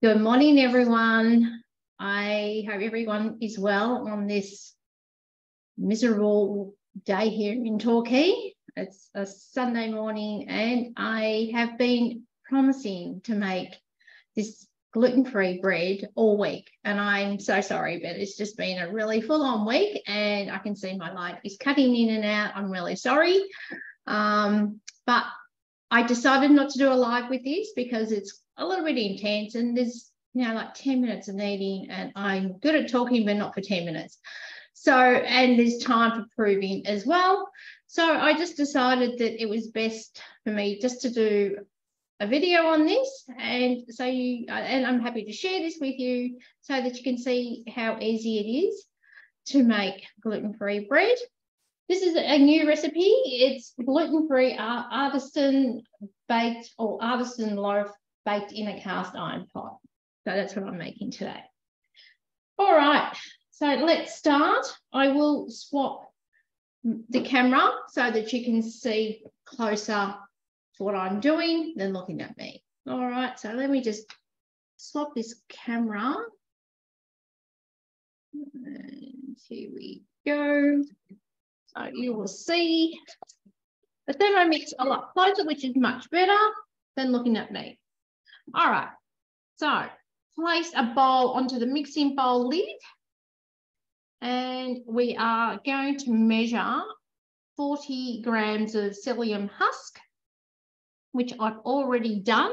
Good morning, everyone. I hope everyone is well on this miserable day here in Torquay. It's a Sunday morning and I have been promising to make this gluten-free bread all week. And I'm so sorry, but it's just been a really full-on week and I can see my light is cutting in and out. I'm really sorry. But I decided not to do a live with this because it's a little bit intense and there's, like 10 minutes of eating and I'm good at talking, but not for 10 minutes. So, and there's time for proving as well. So I just decided that it was best for me just to do a video on this. And so and I'm happy to share this with you so that you can see how easy it is to make gluten-free bread. This is a new recipe. It's gluten-free artisan baked or artisan loaf baked in a cast iron pot. So that's what I'm making today. All right, so let's start. I will swap the camera so that you can see closer to what I'm doing than looking at me. All right, so let me just swap this camera. And here we go. So you will see the Thermomix a lot closer, which is much better than looking at me. All right, so place a bowl onto the mixing bowl lid and we are going to measure 40 grams of psyllium husk, which I've already done.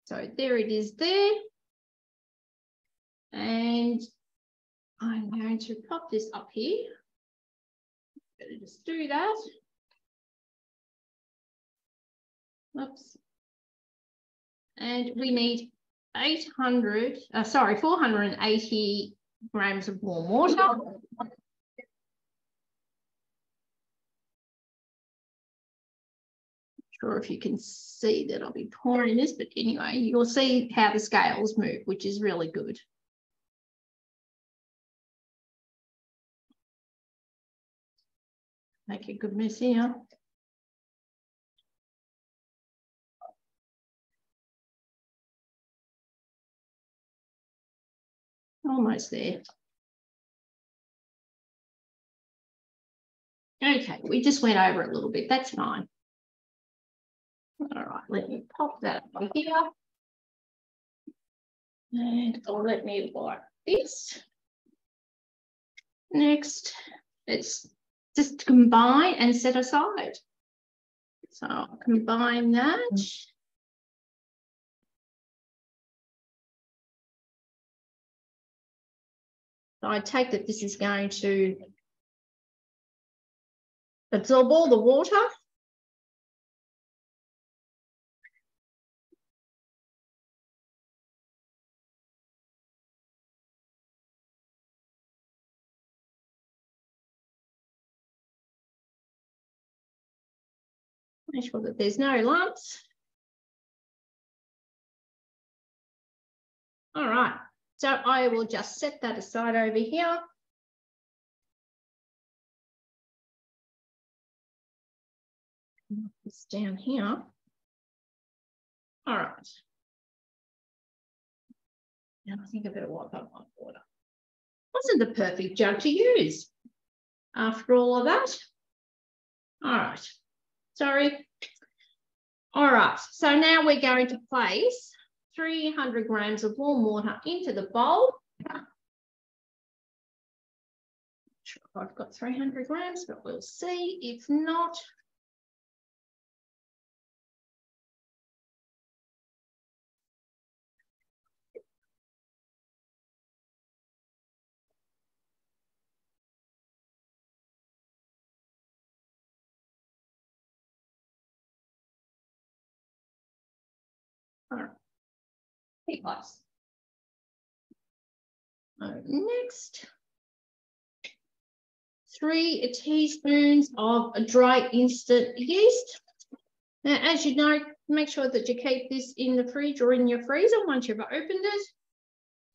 So there it is there. And I'm going to pop this up here. Better just do that. Oops. And we need 480 grams of warm water. Not sure if you can see that I'll be pouring this, but anyway, you'll see how the scales move, which is really good. Make a good mess here. Almost there. Okay, we just went over it a little bit. That's fine. All right, let me pop that over here. And let me like this. Next, it's just combine and set aside. So I'll combine that. So I take that this is going to absorb all the water. Make sure that there's no lumps. All right, so I will just set that aside over here. Knock this down here. All right. Now I think I better wipe up my water. Wasn't the perfect jug to use after all of that. All right, sorry. All right, so now we're going to place 300 grams of warm water into the bowl. Not sure if I've got 300 grams, but we'll see. If not, all right, pretty close. Next, 3 teaspoons of dry instant yeast. Now, as you know, make sure that you keep this in the fridge or in your freezer once you've opened it.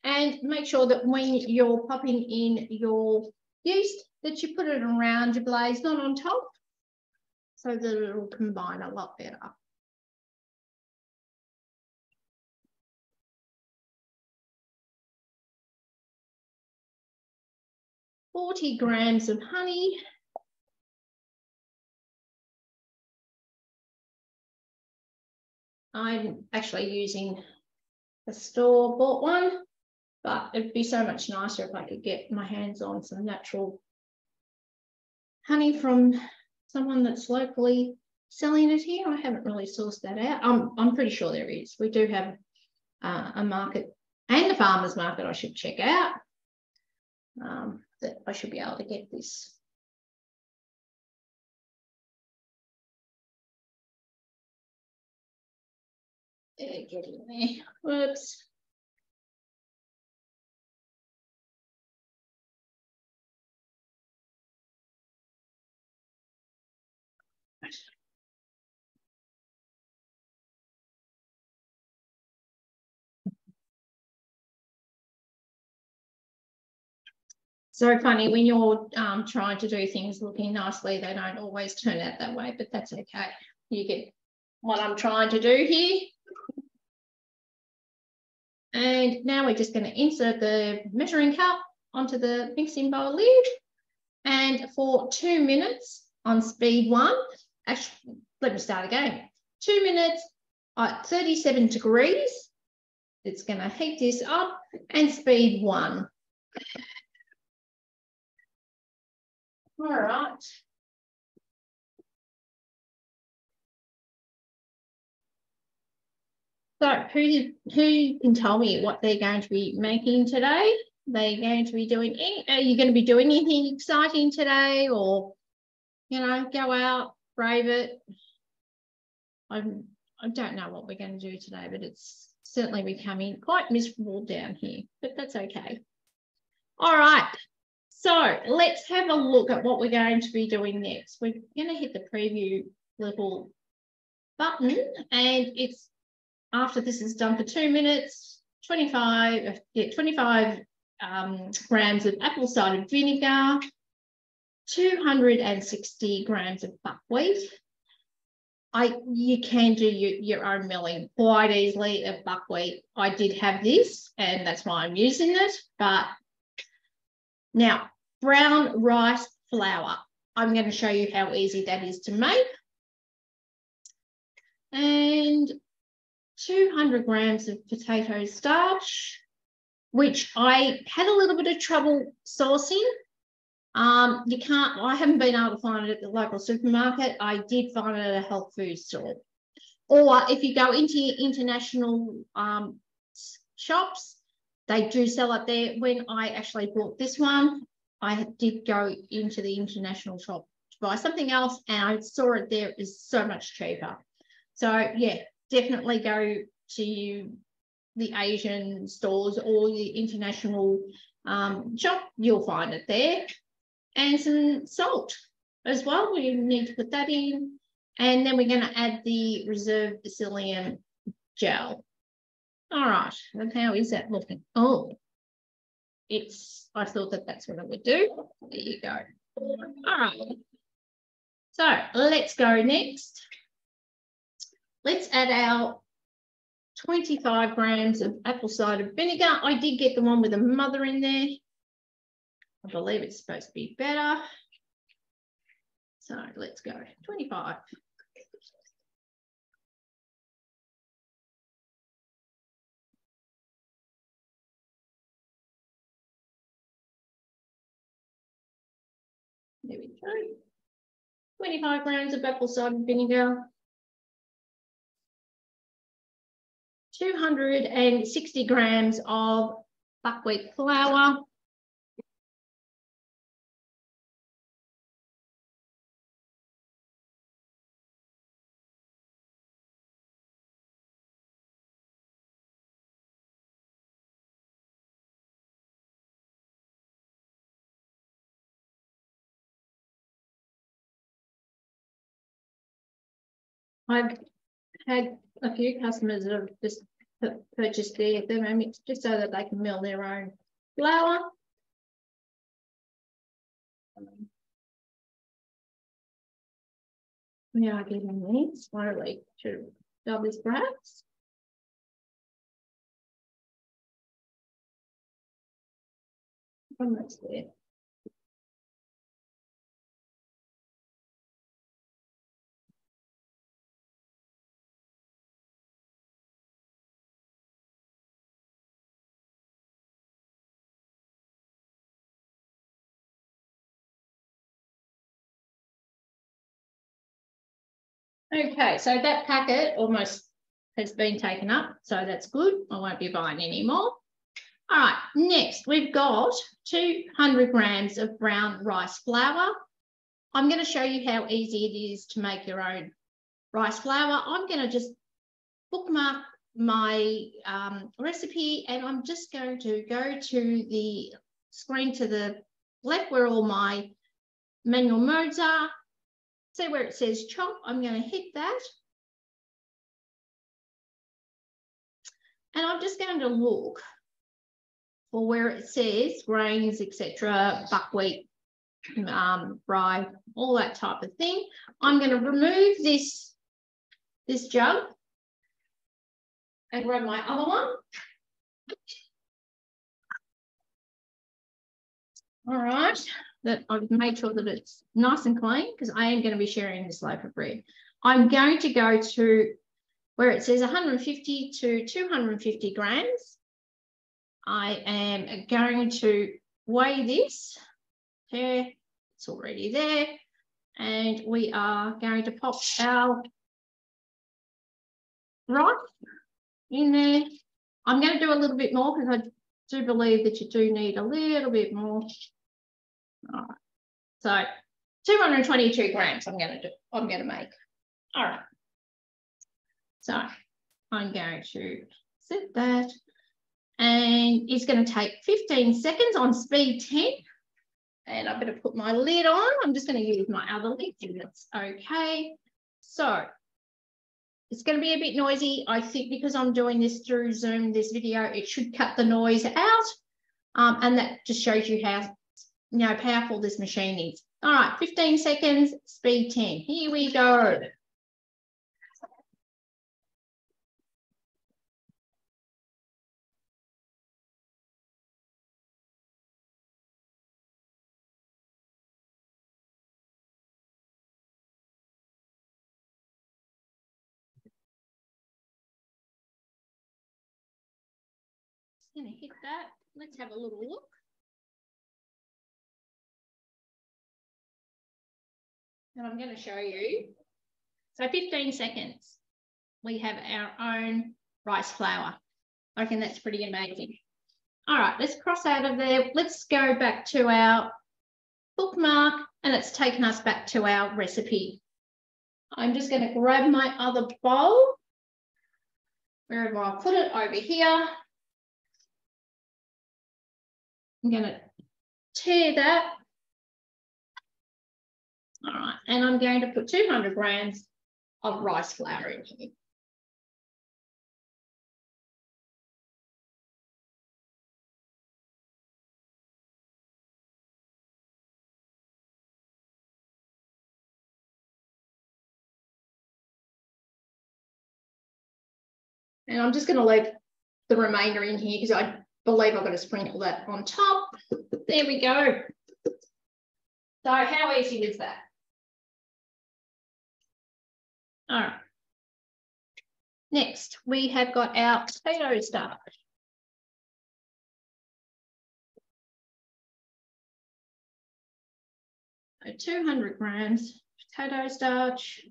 And make sure that when you're popping in your yeast, that you put it around your blaze, not on top, so that it will combine a lot better. 40 grams of honey. I'm actually using a store-bought one, but it'd be so much nicer if I could get my hands on some natural honey from someone that's locally selling it here. I haven't really sourced that out. I'm pretty sure there is. We do have a market and a farmer's market I should check out. That I should be able to get this. Get in there. Whoops. So funny when you're trying to do things looking nicely, they don't always turn out that way, but that's okay. You get what I'm trying to do here. And now we're just going to insert the measuring cup onto the mixing bowl lid. And for 2 minutes on speed 1, actually, let me start again. 2 minutes at 37 degrees. It's going to heat this up, and speed 1. All right. So who can tell me what they're going to be making today? They're going to be doing are you going to be doing anything exciting today, or, you know, go out, brave it? I don't know what we're going to do today, but it's certainly becoming quite miserable down here, but that's okay. All right. So let's have a look at what we're going to be doing next. We're going to hit the preview little button, and it's after this is done for 2 minutes, 25 grams of apple cider vinegar, 260 grams of buckwheat. You can do your own milling quite easily of buckwheat. I did have this, and that's why I'm using it. But now, brown rice flour. I'm going to show you how easy that is to make. And 200 grams of potato starch, which I had a little bit of trouble sourcing. I haven't been able to find it at the local supermarket. I did find it at a health food store. Or if you go into your international shops, they do sell it there. When I actually bought this one, I did go into the international shop to buy something else, and I saw it there is so much cheaper. So yeah, definitely go to the Asian stores or the international shop. You'll find it there. And some salt as well. We need to put that in. And then we're going to add the reserve psyllium gel. All right, and how is that looking? Oh, I thought that's what I would do. There you go. All right. So let's go next. Let's add our 25 grams of apple cider vinegar. I did get the one with the mother in there. I believe it's supposed to be better. So let's go, 25. There we go. 25 grams of apple cider vinegar. 260 grams of buckwheat flour. I've had a few customers that have just purchased their Thermomix just so that they can mill their own flour. We are getting there slowly. Should double this perhaps. Almost there. Okay, so that packet almost has been taken up, so that's good. I won't be buying any more. All right, next we've got 200 grams of brown rice flour. I'm going to show you how easy it is to make your own rice flour. I'm going to just bookmark my recipe, and I'm just going to go to the screen to the left where all my manual modes are. See where it says chop, I'm going to hit that. And I'm just going to look for where it says grains, etc., buckwheat, rye, all that type of thing. I'm going to remove this jug and grab my other one. All right, that I've made sure that it's nice and clean because I am going to be sharing this loaf of bread. I'm going to go to where it says 150 to 250 grams. I am going to weigh this. Okay, it's already there. And we are going to pop our rice in there. I'm going to do a little bit more because I do believe that you do need a little bit more. All right. So 222 grams I'm going to make. All right. So I'm going to set that, and it's going to take 15 seconds on speed 10. And I better put my lid on. I'm just going to use my other lid if that's okay. So it's going to be a bit noisy. I think because I'm doing this through Zoom, this video, it should cut the noise out. And that just shows you how powerful this machine is. All right, 15 seconds, speed 10. Here we go. Going to hit that. Let's have a little look. And I'm going to show you. So 15 seconds, we have our own rice flour. I reckon that's pretty amazing. All right, let's cross out of there. Let's go back to our bookmark, and it's taken us back to our recipe. I'm just going to grab my other bowl, wherever I put it, over here. I'm going to tear that. All right, and I'm going to put 200 grams of rice flour in here. And I'm just going to leave the remainder in here because I believe I've got to sprinkle that on top. There we go. So how easy is that? All right. Next, we have got our potato starch. So 200 grams potato starch.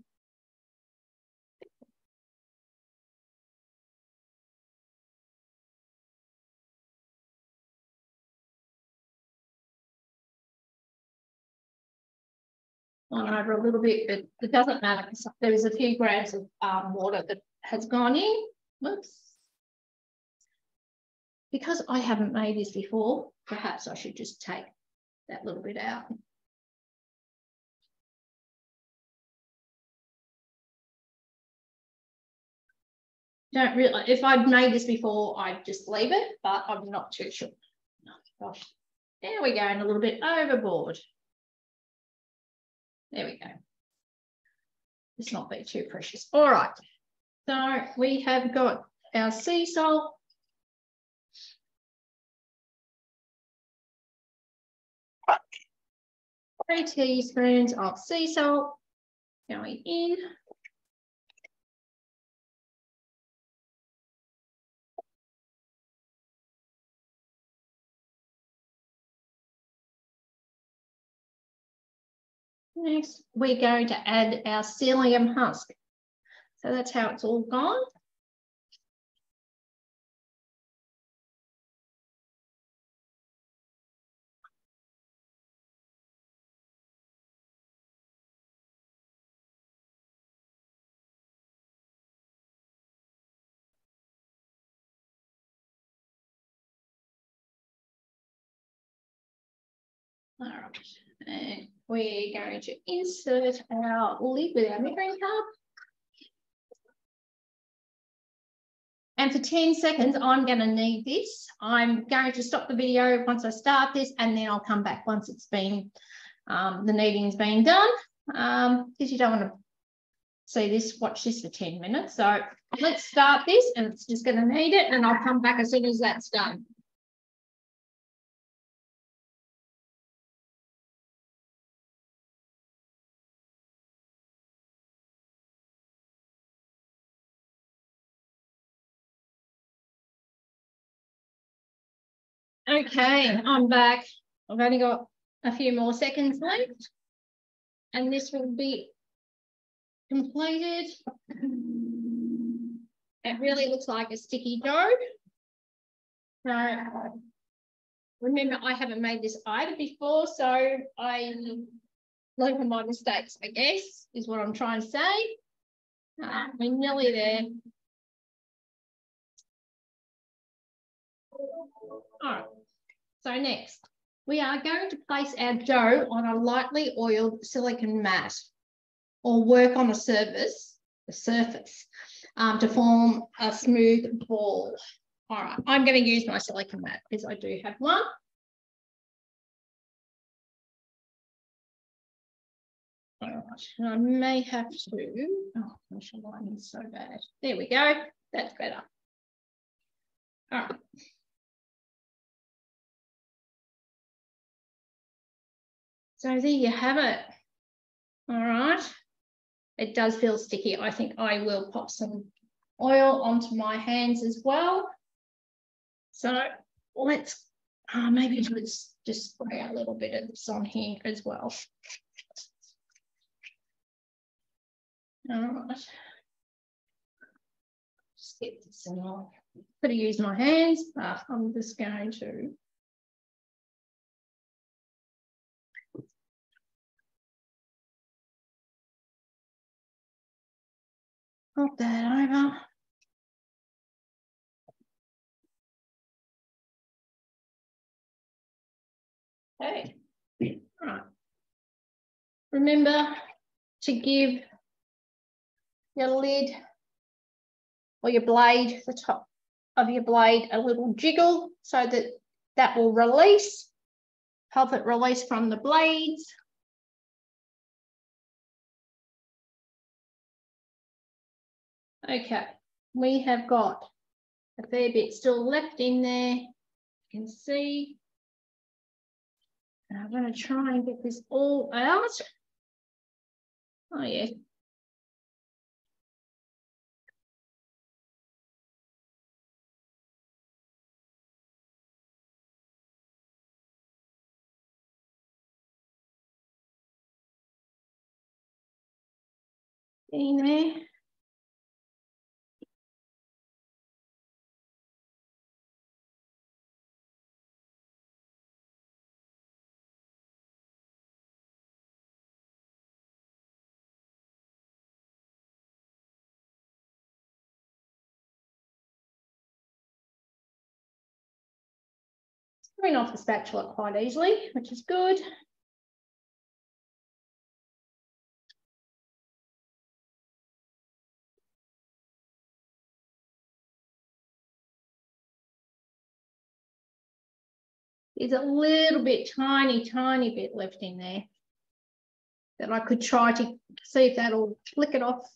On over a little bit, but it doesn't matter. There's a few grams of water that has gone in. Whoops. Because I haven't made this before, perhaps I should just take that little bit out. Don't really, if I'd made this before, I'd just leave it, but I'm not too sure. Oh, gosh. There we go, and a little bit overboard. There we go. Let's not be too precious. All right. So we have got our sea salt. Three teaspoons of sea salt going in. Next, we're going to add our psyllium husk. So that's how it's all gone. All right, and we're going to insert our lid with our measuring cup. And for 10 seconds, I'm going to knead this. I'm going to stop the video once I start this, and then I'll come back once it's been, the kneading's been done, because you don't want to see this, watch this for 10 minutes. So let's start this, and it's just going to knead it, and I'll come back as soon as that's done. Okay, I'm back. I've only got a few more seconds left, and this will be completed. It really looks like a sticky dough. So remember, I haven't made this either before, so I learn from my mistakes, I guess, is what I'm trying to say. We're nearly there. All right. So next, we are going to place our dough on a lightly oiled silicone mat or work on a surface to form a smooth ball. All right, I'm going to use my silicone mat because I do have one. All right, and I may have to, oh gosh, the lighting is so bad. There we go, that's better. All right. So there you have it. All right. It does feel sticky. I think I will pop some oil onto my hands as well. So let's, maybe let's just spray a little bit of this on here as well. All right. Just get this in. Could have used my hands, but I'm just going to. Pop that over. Okay. All right. Remember to give your lid or your blade, the top of your blade, a little jiggle so that that will release, help it release from the blades. Okay, we have got a fair bit still left in there. You can see. And I'm going to try and get this all out. Oh, yeah. In there. Screen off the spatula quite easily, which is good. There's a little bit, tiny bit left in there that I could try to see if that'll flick it off.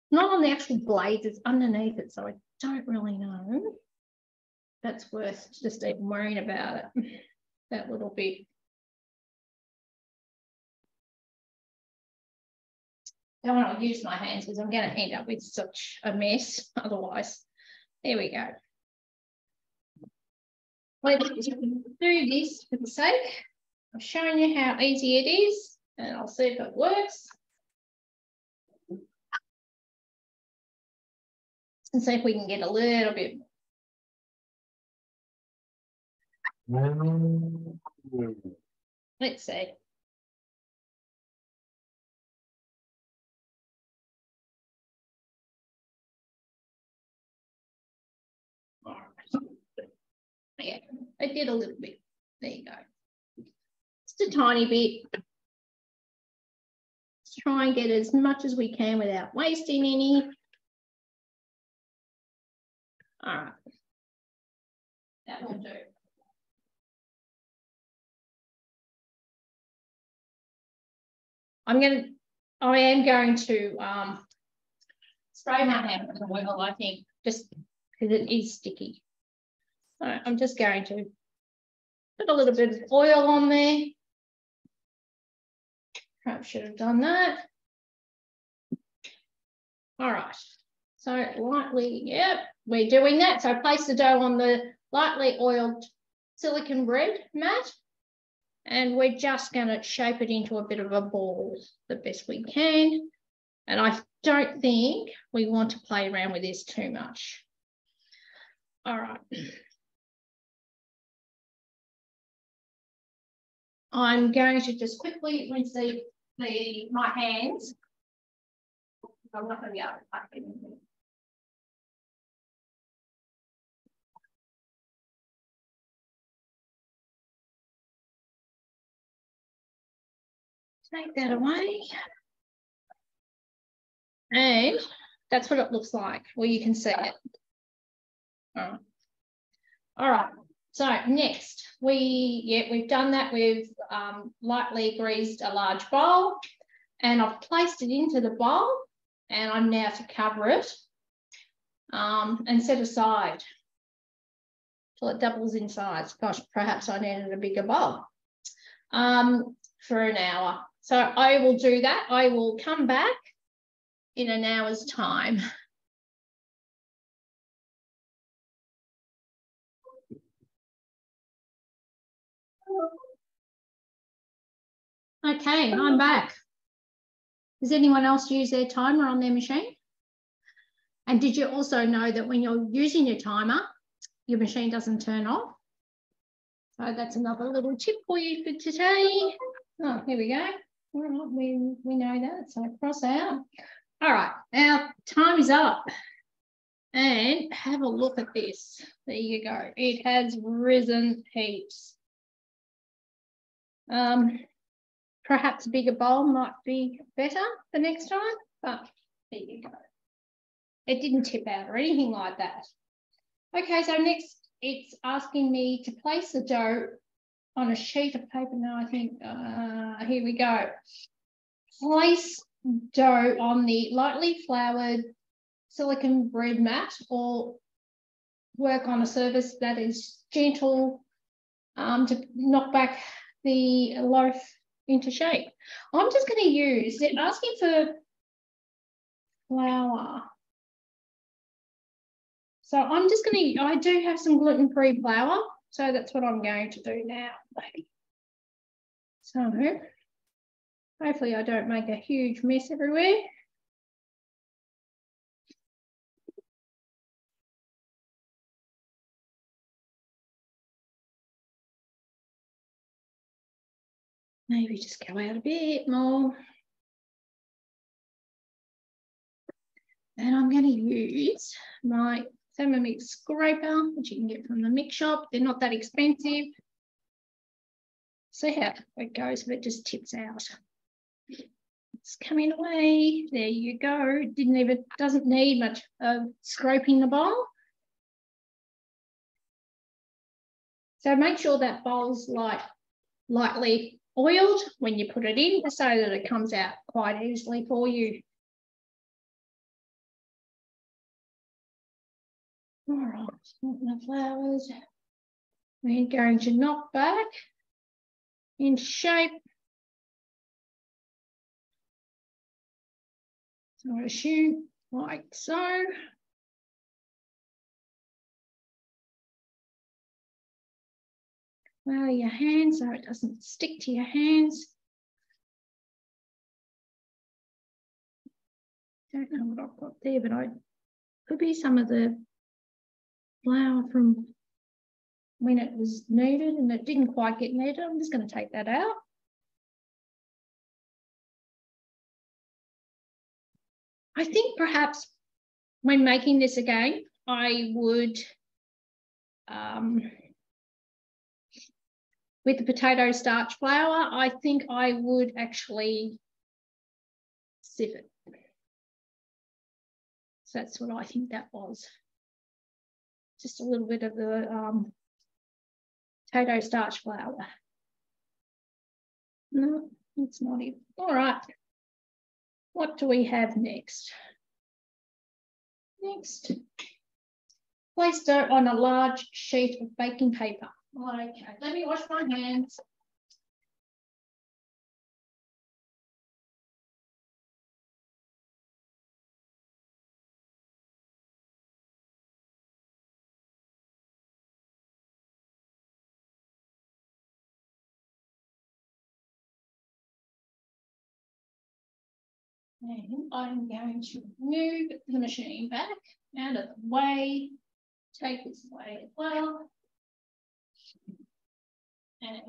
Not on the actual blades, it's underneath it, so I don't really know. That's worth just even worrying about it, that little bit. I don't want to use my hands because I'm going to end up with such a mess otherwise. There we go. Let's do this for the sake. I've shown you how easy it is, and I'll see if it works. and see if we can get a little bit more. Let's see. All right. Yeah, I did a little bit. There you go. Just a tiny bit. Let's try and get as much as we can without wasting any. All right. That will do. I am going to spray my hand with oil, I think, just because it is sticky. So I'm just going to put a little bit of oil on there. Perhaps should have done that. All right. So lightly, yep, we're doing that. So place the dough on the lightly oiled silicone bread mat, and we're just going to shape it into a bit of a ball the best we can. And I don't think we want to play around with this too much. All right. I'm going to just quickly rinse my hands. I'm not going to be able to cut anything. Take that away. And that's what it looks like. Well, you can see it. All right. So next, we've done that. We've lightly greased a large bowl, and I've placed it into the bowl, and I'm now to cover it and set aside till it doubles in size. Gosh, perhaps I needed a bigger bowl for an hour. So I will do that. I will come back in an hour's time. Okay, I'm back. Does anyone else use their timer on their machine? And did you also know that when you're using your timer, your machine doesn't turn off? So that's another little tip for you for today. Oh, here we go. All right, we know that, so cross out. All right, our time is up. And have a look at this. There you go. It has risen heaps. Perhaps a bigger bowl might be better the next time, but there you go. It didn't tip out or anything like that. Okay, so next it's asking me to place the dough on a sheet of paper. Now I think, here we go. Place dough on the lightly floured silicone bread mat, or work on a surface that is gentle to knock back the loaf into shape. I'm just going to use, they're asking for flour. So I'm just going to, I do have some gluten-free flour, so that's what I'm going to do now. So hopefully I don't make a huge mess everywhere. Maybe just go out a bit more. And I'm going to use my Thermomix scraper, which you can get from the mix shop. They're not that expensive. See how it goes if it just tips out. It's coming away. There you go. Doesn't need much of scraping the bowl. So make sure that bowl's lightly oiled when you put it in, so that it comes out quite easily for you. All right, the flowers. We're going to knock back in shape. So I assume like so. Flour your hands so it doesn't stick to your hands. Don't know what I've got there, but I Could be some of the flour from when it was kneaded and it didn't quite get kneaded. I'm just going to take that out. I think perhaps when making this again, I would, with the potato starch flour, I think I would actually sieve it. So that's what I think that was. Just a little bit of the potato starch flour. No, it's not even. All right. What do we have next? Next, place dough on a large sheet of baking paper. Okay, let me wash my hands. And I'm going to move the machine back out of the way, take this away as well. And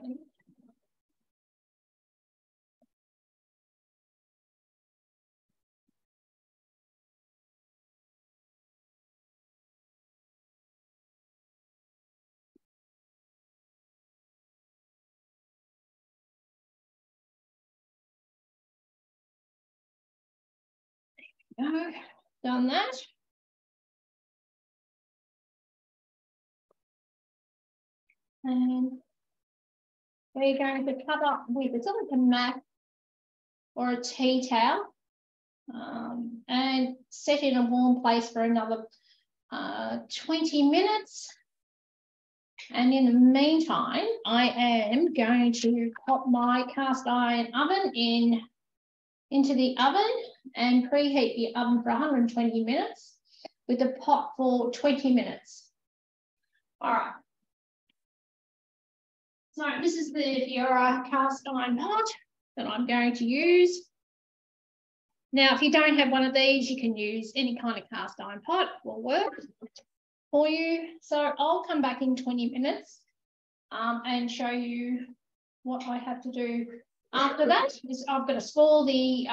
no, done that. And we're going to cover up with a like a mat or a tea towel and set in a warm place for another 20 minutes. And in the meantime, I am going to pop my cast iron oven into the oven and preheat the oven for 120 minutes with the pot for 20 minutes. All right. So this is the Fiora cast iron pot that I'm going to use. Now, if you don't have one of these, you can use any kind of cast iron pot, will work for you. So I'll come back in 20 minutes and show you what I have to do after that. Is I'm going to spoil the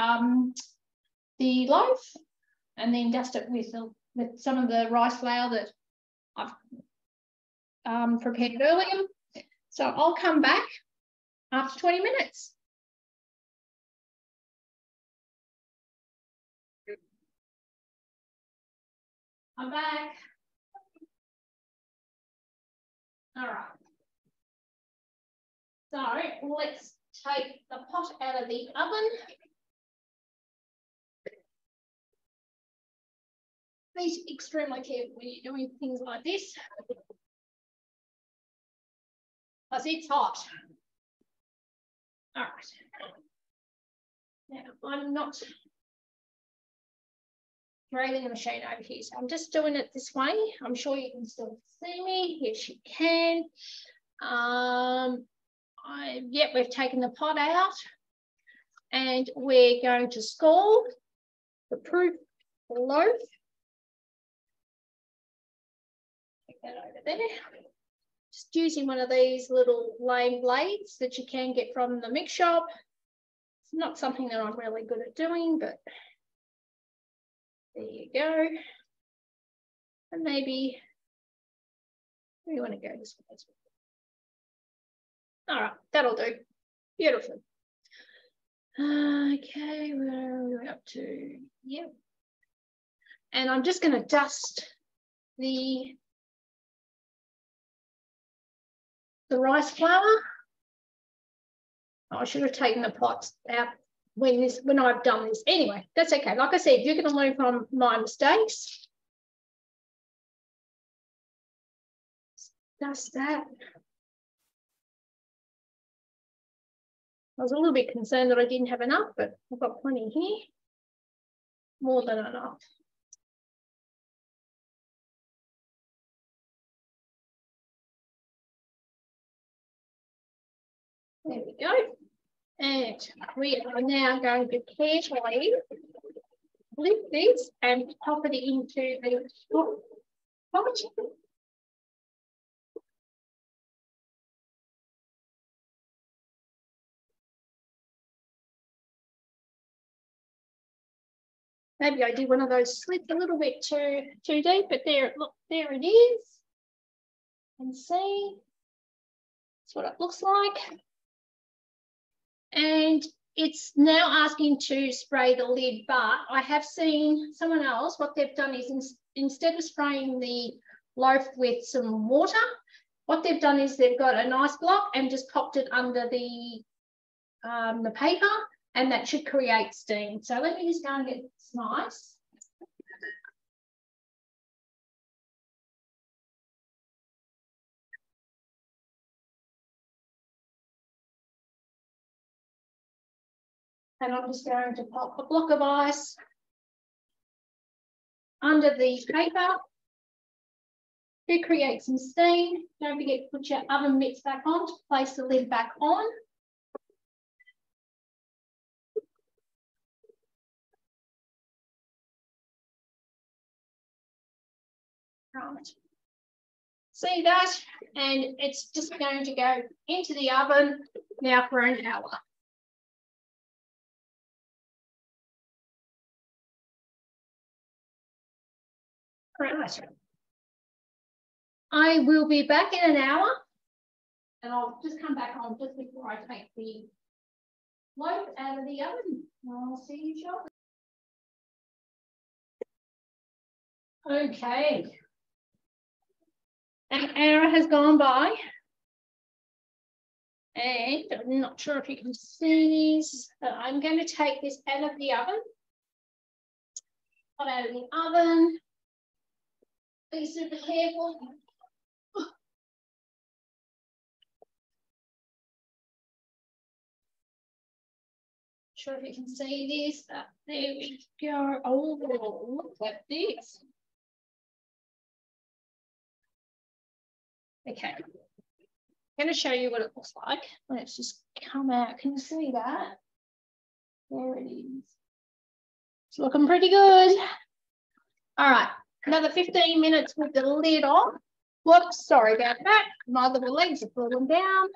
loaf and then dust it with some of the rice flour that I've prepared earlier. So I'll come back after 20 minutes. I'm back. All right. So let's take the pot out of the oven. Be extremely careful when you're doing things like this, because it's hot. All right. Now, I'm not draining the machine over here, so I'm just doing it this way. I'm sure you can still see me. Yes, you can. Yep, we've taken the pot out and we're going to scald the proof loaf. Take that over there. Just using one of these little lame blades that you can get from the mix shop. It's not something that I'm really good at doing, but there you go. And maybe we want to go this way. All right, that'll do. Beautiful. Okay, where are we up to? Yep. And I'm just going to dust the rice flour. Oh, I should have taken the pots out when I've done this. Anyway, that's okay. Like I said, you're going to learn from my mistakes. Dust that. I was a little bit concerned that I didn't have enough, but I've got plenty here. More than enough. There we go. And we are now going to carefully lift this and pop it into the pot. Maybe I did one of those slits a little bit too deep, but there, look, there it is. And see, that's what it looks like. And it's now asking to spray the lid, but I have seen someone else, what they've done is instead of spraying the loaf with some water, what they've done is they've got a nice block and just popped it under the paper, and that should create steam. So let me just go and get this nice. And I'm just going to pop a block of ice under the paper to create some steam. Don't forget to put your oven mitts back on to place the lid back on. Right. See that? And it's just going to go into the oven now for an hour. Right. I will be back in an hour, and I'll just come back on just before I take the loaf out of the oven. I'll see you shortly. Okay. An hour has gone by, and I'm not sure if you can see this, but I'm going to take this out of the oven. Put out of the oven. Be super careful. Sure if you can see this. There we go. Oh, look at this. Okay. I'm going to show you what it looks like. Let's just come out. Can you see that? There it is. It's looking pretty good. All right. Another 15 minutes with the lid off. Whoops, sorry about that. My little legs are falling down.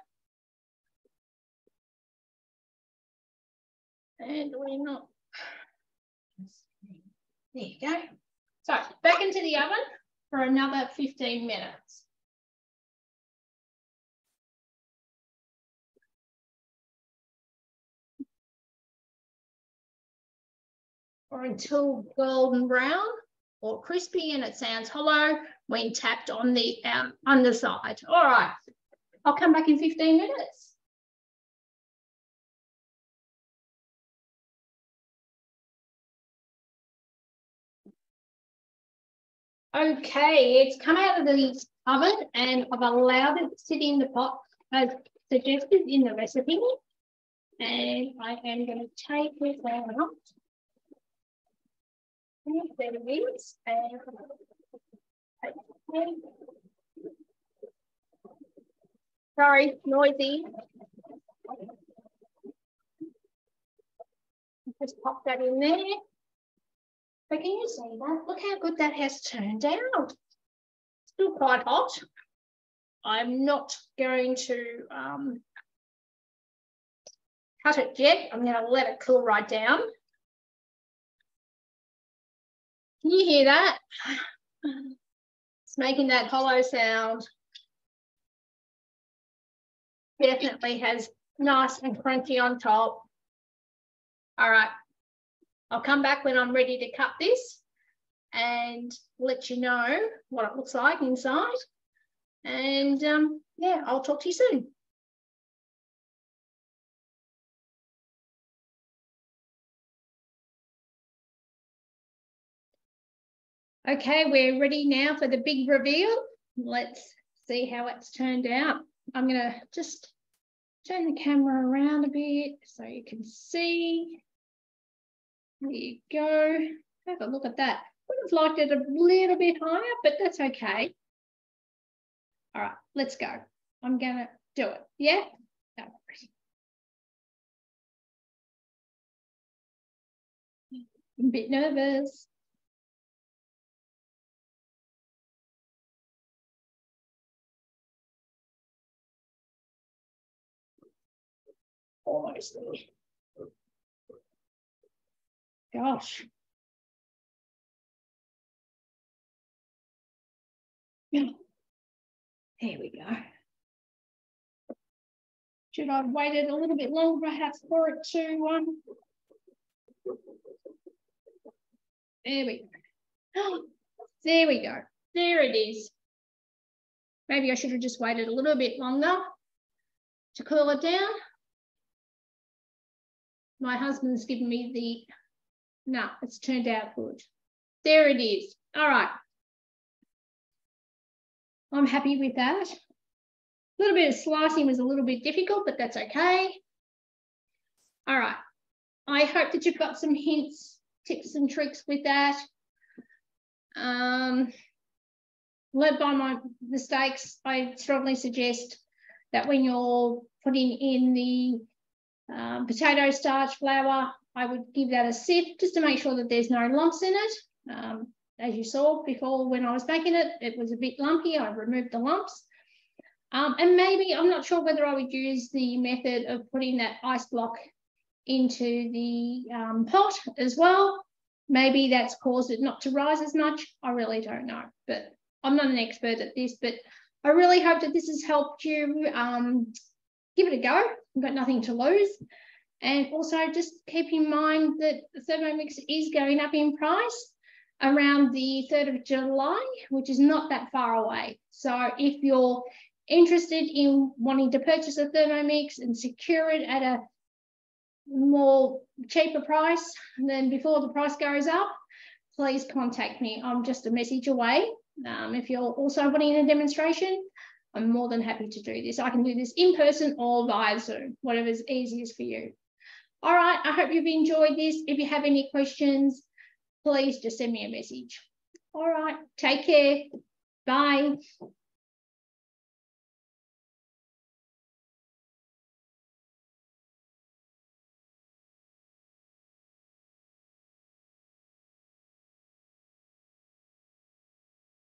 And we're not. There you go. So back into the oven for another 15 minutes. Or until golden brown or crispy and it sounds hollow when tapped on the underside. All right, I'll come back in 15 minutes. Okay, it's come out of the oven and I've allowed it to sit in the pot as suggested in the recipe. And I am going to take this out. There it is. And sorry, noisy. Just pop that in there. But can you see that? Look how good that has turned out. Still quite hot. I'm not going to cut it yet. I'm going to let it cool right down. Can you hear that? It's making that hollow sound. Definitely has nice and crunchy on top. All right. I'll come back when I'm ready to cut this and let you know what it looks like inside. And yeah, I'll talk to you soon. Okay, we're ready now for the big reveal. Let's see how it's turned out. I'm going to just turn the camera around a bit so you can see. There you go. Have a look at that. Would have liked it a little bit higher, but that's okay. All right, let's go. I'm going to do it. Yeah? No worries. I'm a bit nervous. Almost there. Gosh. Yeah. There we go. Should I have waited a little bit longer perhaps for it to there we go. There we go. There it is. Maybe I should have just waited a little bit longer to cool it down. My husband's given me the, no, it's turned out good. There it is. All right. I'm happy with that. A little bit of slicing was a little bit difficult, but that's okay. All right. I hope that you've got some hints, tips and tricks with that. Led by my mistakes, I strongly suggest that when you're putting in the potato starch flour, I would give that a sift just to make sure that there's no lumps in it. As you saw before when I was making it, it was a bit lumpy. I removed the lumps. And maybe, I'm not sure whether I would use the method of putting that ice block into the pot as well. Maybe that's caused it not to rise as much. I really don't know, but I'm not an expert at this, but I really hope that this has helped you give it a go. You've got nothing to lose. And also just keep in mind that the Thermomix is going up in price around the 3rd of July, which is not that far away. So if you're interested in wanting to purchase a Thermomix and secure it at a more cheaper price than before the price goes up, please contact me. I'm just a message away. If you're also wanting a demonstration, I'm more than happy to do this. I can do this in person or via Zoom, whatever's easiest for you. All right, I hope you've enjoyed this. If you have any questions, please just send me a message. All right, take care. Bye.